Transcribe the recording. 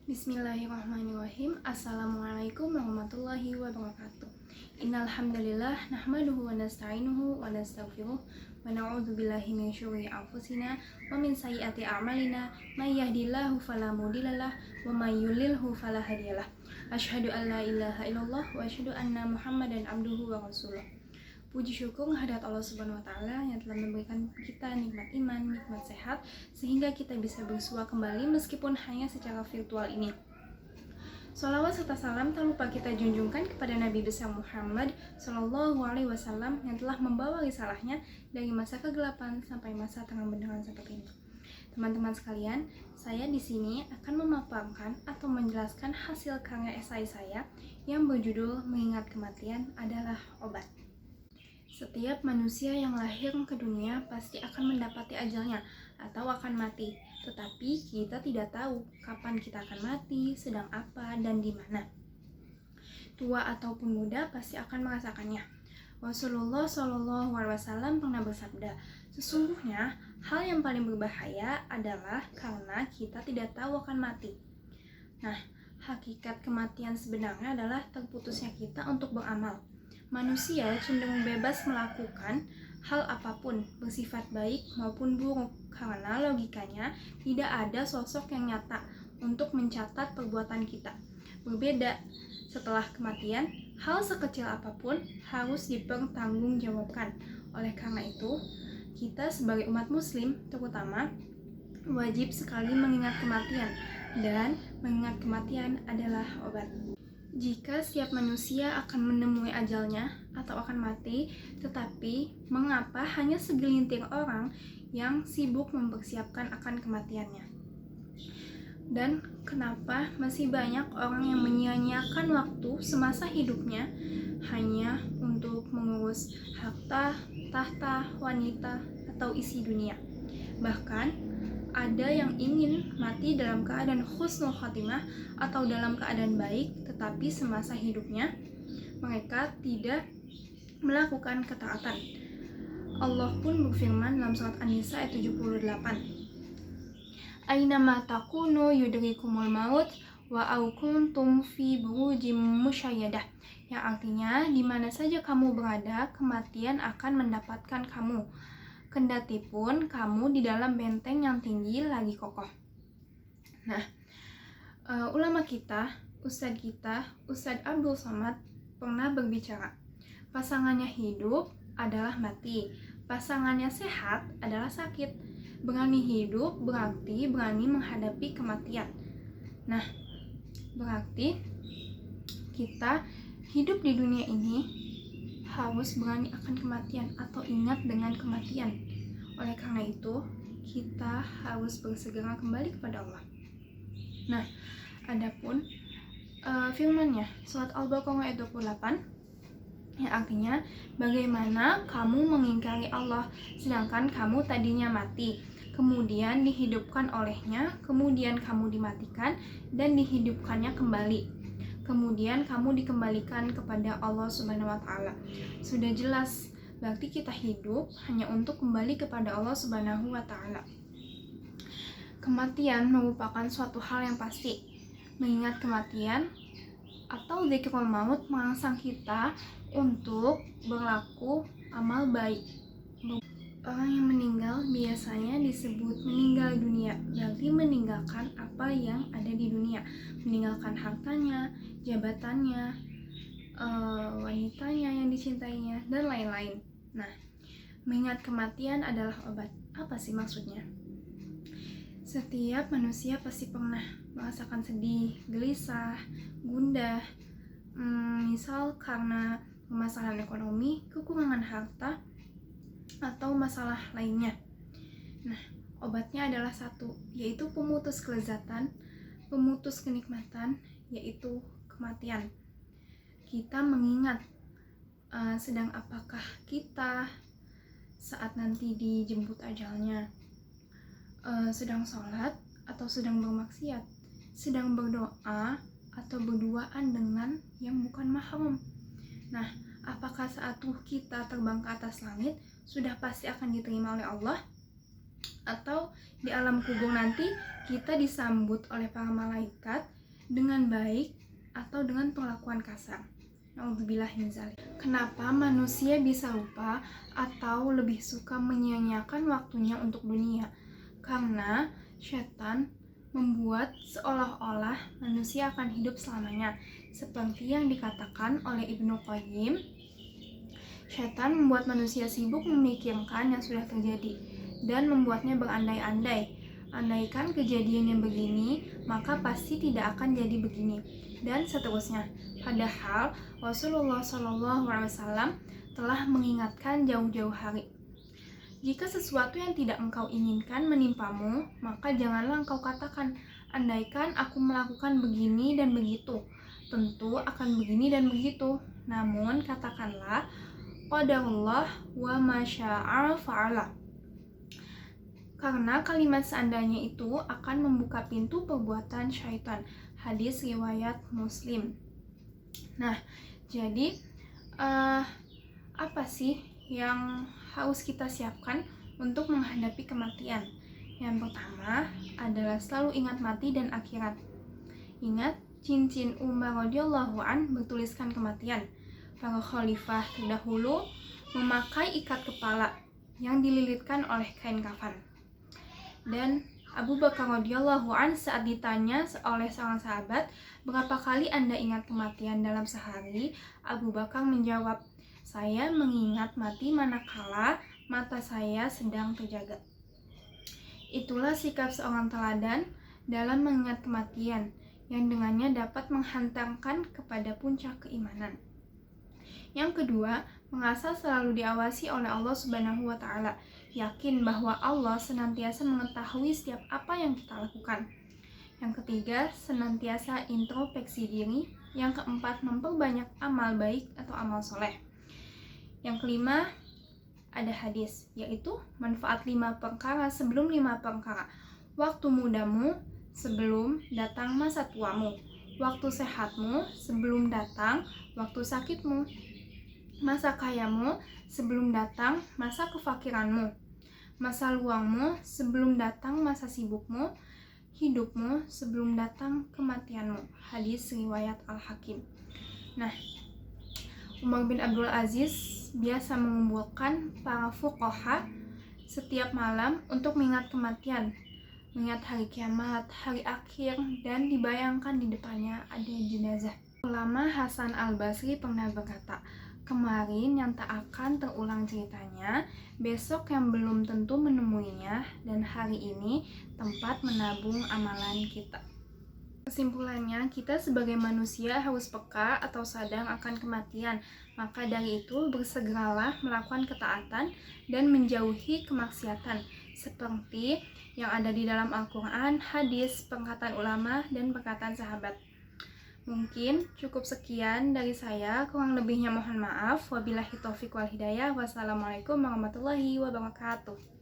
Bismillahirrahmanirrahim. Assalamualaikum warahmatullahi wabarakatuh. Innal hamdalillah nahmaduhu wa nasta'inuhu wa nastaghfiruh wa na'udzu billahi min syururi anfusina wa min sayyiati a'malina may yahdihillahu fala mudhillalah wa may yudlilhu fala hadiyalah. Asyhadu an la ilaha illallah wa asyhadu anna Muhammadan abduhu wa rasuluh. Puji syukur kehadirat Allah Subhanahu wa taala yang telah memberikan kita nikmat iman, nikmat sehat sehingga kita bisa bersua kembali meskipun hanya secara virtual ini. Shalawat serta salam tak lupa kita junjungkan kepada Nabi besar Muhammad Sallallahu Alaihi Wasallam yang telah membawa risalahnya dari masa kegelapan sampai masa terang benderang seperti ini. Teman-teman sekalian, saya di sini akan memaparkan atau menjelaskan hasil karya esai saya yang berjudul Mengingat Kematian Adalah Obat. Setiap manusia yang lahir ke dunia pasti akan mendapati ajalnya atau akan mati. Tetapi kita tidak tahu kapan kita akan mati, sedang apa, dan di mana. Tua ataupun muda pasti akan merasakannya. Rasulullah Shallallahu Alaihi Wasallam pernah bersabda, sesungguhnya hal yang paling berbahaya adalah karena kita tidak tahu akan mati. Nah, hakikat kematian sebenarnya adalah terputusnya kita untuk beramal. Manusia cenderung bebas melakukan hal apapun, bersifat baik maupun buruk, karena logikanya tidak ada sosok yang nyata untuk mencatat perbuatan kita. Berbeda, setelah kematian, hal sekecil apapun harus dipertanggungjawabkan. Oleh karena itu, kita sebagai umat muslim terutama wajib sekali mengingat kematian, dan mengingat kematian adalah obat. Jika setiap manusia akan menemui ajalnya atau akan mati, tetapi mengapa hanya segelintir orang yang sibuk mempersiapkan akan kematiannya? Dan kenapa masih banyak orang yang menyia-nyiakan waktu semasa hidupnya hanya untuk mengurus harta, tahta, wanita, atau isi dunia? Bahkan ada yang ingin mati dalam keadaan husnul khatimah atau dalam keadaan baik, tetapi semasa hidupnya mereka tidak melakukan ketaatan. Allah pun berfirman dalam surat An-Nisa ayat 78, Aina ma takunu yudrikumul maut wa au kuntum fi burujim musyayyadah, yang artinya di mana saja kamu berada, kematian akan mendapatkan kamu, kendati pun kamu di dalam benteng yang tinggi lagi kokoh. Nah, ulama kita, Ustadz Abdul Somad pernah berbicara, pasangannya hidup adalah mati, pasangannya sehat adalah sakit. Berani hidup berarti berani menghadapi kematian. Nah, berarti kita hidup di dunia ini harus berani akan kematian atau ingat dengan kematian. Oleh karena itu, kita harus bersegera kembali kepada Allah. Nah, adapun firman-Nya surat Al-Baqarah ayat 28 yang artinya, bagaimana kamu mengingkari Allah sedangkan kamu tadinya mati, kemudian dihidupkan olehnya, kemudian kamu dimatikan dan dihidupkannya kembali, kemudian kamu dikembalikan kepada Allah Subhanahu wa taala. Sudah jelas, berarti kita hidup hanya untuk kembali kepada Allah Subhanahu wa taala. Kematian merupakan suatu hal yang pasti. Mengingat kematian atau dzikrul maut merangsang kita untuk berlaku amal baik. Orang yang meninggal biasanya disebut meninggal dunia, berarti meninggalkan apa yang ada di dunia, meninggalkan hartanya, jabatannya, wanitanya yang dicintainya, dan lain-lain. Nah, mengingat kematian adalah obat. Apa sih maksudnya? Setiap manusia pasti pernah merasakan sedih, gelisah, gundah, misal karena permasalahan ekonomi, kekurangan harta, atau masalah lainnya. Nah, obatnya adalah satu, yaitu pemutus kelezatan, pemutus kenikmatan, yaitu kematian. Kita mengingat sedang apakah kita saat nanti dijemput ajalnya, sedang sholat atau sedang bermaksiat, sedang berdoa atau berduaan dengan yang bukan mahram. Nah, apakah saat ruh kita terbang ke atas langit sudah pasti akan diterima oleh Allah? Atau di alam kubur nanti kita disambut oleh para malaikat dengan baik atau dengan perlakuan kasar. Na'udzubillah min dzalik. Kenapa manusia bisa lupa atau lebih suka menyia-nyiakan waktunya untuk dunia? Karena setan membuat seolah-olah manusia akan hidup selamanya. Seperti yang dikatakan oleh Ibnu Qayyim, setan membuat manusia sibuk memikirkan yang sudah terjadi dan membuatnya berandai-andai. Andaikan kejadian yang begini, maka pasti tidak akan jadi begini, dan seterusnya. Padahal Rasulullah SAW telah mengingatkan jauh-jauh hari. Jika sesuatu yang tidak engkau inginkan menimpamu, maka janganlah engkau katakan, andaikan aku melakukan begini dan begitu, tentu akan begini dan begitu. Namun katakanlah, qadarullah wa ma syaa fa'ala. Karena kalimat seandainya itu akan membuka pintu perbuatan syaitan. Hadis riwayat Muslim. Nah, jadi apa sih yang harus kita siapkan untuk menghadapi kematian? Yang pertama adalah selalu ingat mati dan akhirat. Ingat cincin Umar radhiyallahu an bertuliskan kematian. Para khalifah terdahulu memakai ikat kepala yang dililitkan oleh kain kafan. Dan Abu Bakar radhiyallahu an saat ditanya oleh seorang sahabat, berapa kali Anda ingat kematian dalam sehari? Abu Bakar menjawab, saya mengingat mati manakala mata saya sedang terjaga. Itulah sikap seorang teladan dalam mengingat kematian, yang dengannya dapat menghantarkan kepada puncak keimanan. Yang kedua, mengasah selalu diawasi oleh Allah Subhanahu wa Ta'ala. Yakin bahwa Allah senantiasa mengetahui setiap apa yang kita lakukan. Yang ketiga, senantiasa introspeksi diri. Yang keempat, memperbanyak amal baik atau amal soleh. Yang kelima, ada hadis, yaitu manfaat 5 perkara sebelum 5 perkara. Waktu mudamu sebelum datang masa tuamu. Waktu sehatmu sebelum datang waktu sakitmu. Masa kayamu sebelum datang masa kefakiranmu. Masa luangmu sebelum datang masa sibukmu. Hidupmu sebelum datang kematianmu. Hadis riwayat Al-Hakim. Nah, Umar bin Abdul Aziz biasa mengumpulkan para fuqaha setiap malam untuk mengingat kematian, mengingat hari kiamat, hari akhir, dan dibayangkan di depannya ada jenazah. Ulama Hasan Al-Basri pernah berkata, kemarin yang tak akan terulang ceritanya, besok yang belum tentu menemuinya, dan hari ini tempat menabung amalan kita. Kesimpulannya, kita sebagai manusia harus peka atau sadar akan kematian. Maka dari itu, bersegeralah melakukan ketaatan dan menjauhi kemaksiatan, seperti yang ada di dalam Al-Quran, hadis, perkataan ulama, dan perkataan sahabat. Mungkin cukup sekian dari saya, kurang lebihnya mohon maaf. Wabillahi taufiq wal hidayah. Wassalamualaikum warahmatullahi wabarakatuh.